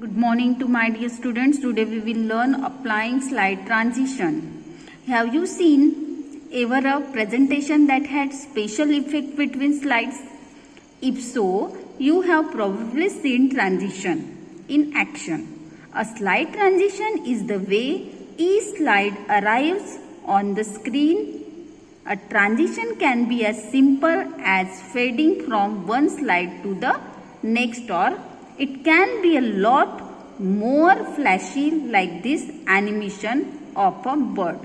Good morning to my dear students. Today we will learn applying slide transition. Have you seen ever a presentation that had special effect between slides? If so, you have probably seen transition in action. A slide transition is the way each slide arrives on the screen. A transition can be as simple as fading from one slide to the next, or it can be a lot more flashy like this animation of a bird.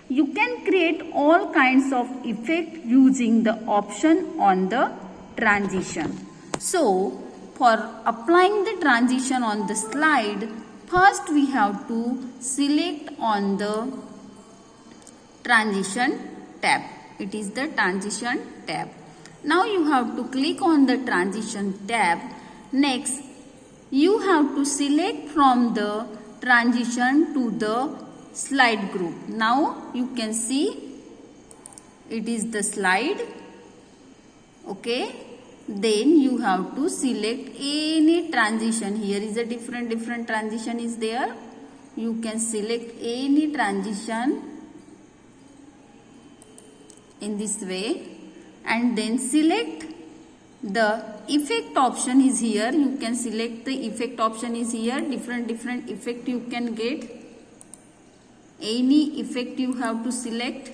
You can create all kinds of effect using the option on the transition. So, for applying the transition on the slide, first we have to select on the transition tab. It is the transition tab. Now you have to click on the transition tab. Next, you have to select from the transition to the slide group. Now you can see it is the slide. Okay. Then you have to select any transition. Here is a different transition is there. You can select any transition in this way, and then select the effect option is here. You can select the effect option is here. Different effect you can get. Any effect you have to select.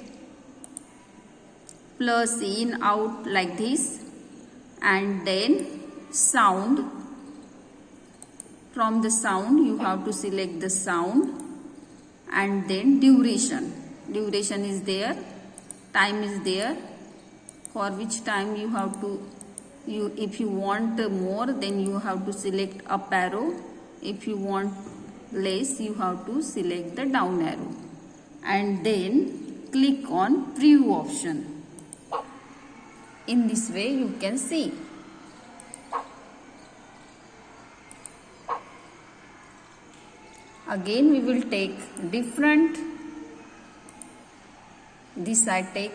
Plus, in, out like this. And then sound. From the sound you have to select the sound. And then duration. Duration is there. Time is there. For which time you have to if you want more, then you have to select up arrow. If you want less, you have to select the down arrow. And then click on preview option. In this way you can see. Again we will take different. This I take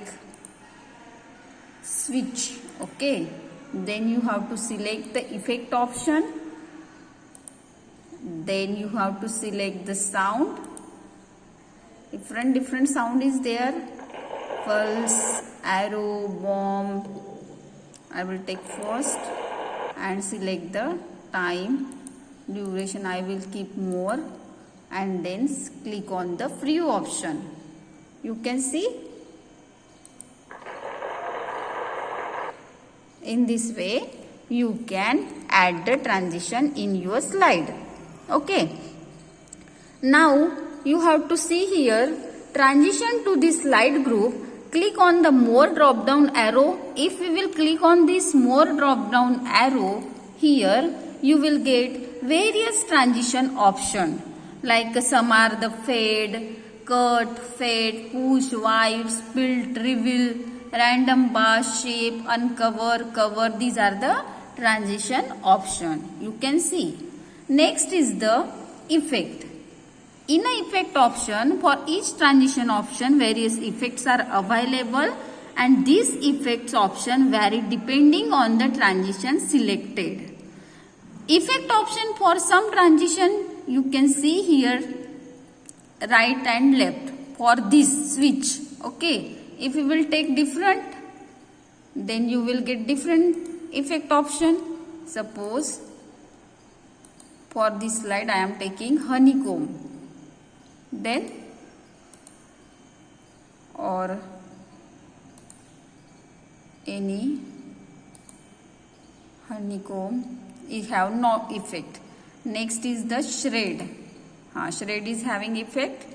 switch. Okay. Then you have to select the effect option. Then you have to select the sound. Different sound is there. Pulse, arrow, bomb. I will take first and select the time. Duration I will keep more, and then click on the preview option. You can see. In this way, you can add the transition in your slide. Okay. Now, you have to see here, transition to this slide group, click on the more drop down arrow. If we will click on this more drop down arrow, here you will get various transition option. Like some are the fade, cut, fade, push, wipe, split, reveal, random bar, shape, uncover, cover. These are the transition option. You can see. Next is the effect. In a effect option, for each transition option, various effects are available, and these effects option vary depending on the transition selected. Effect option for some transition, you can see here right and left for this switch. Okay. If you will take different, then you will get different effect option. Suppose for this slide I am taking honeycomb. Then or any honeycomb, it have no effect. Next is the shred. Shred is having effect.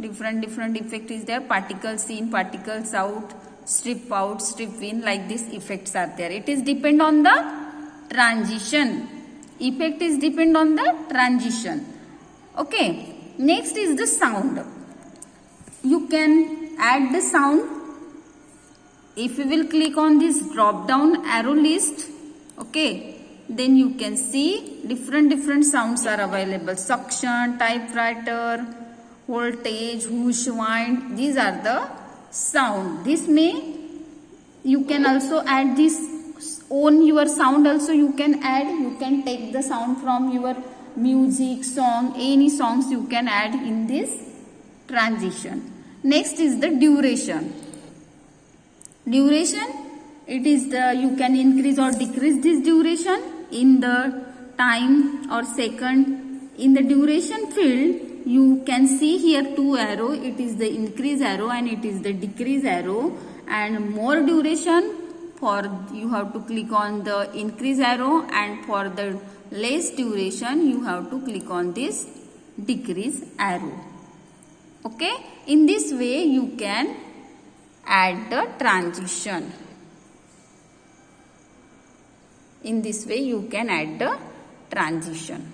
Different effect is there. Particles in, particles out, strip in, like this effects are there. It is depend on the transition. Effect is depend on the transition. Okay. Next is the sound. You can add the sound. If you will click on this drop down arrow list, okay, then you can see different sounds are available. Suction, typewriter, voltage, whoosh, wind. These are the sound. This may, you can also add this own your sound also you can add. You can take the sound from your music, song, any songs you can add in this transition. Next is the duration. Duration, it is the, you can increase or decrease this duration in the time or second. In the duration field, you can see here two arrow. It is the increase arrow and it is the decrease arrow. And more duration, for you have to click on the increase arrow, and for the less duration you have to click on this decrease arrow. Okay, in this way you can add the transition. In this way you can add the transition.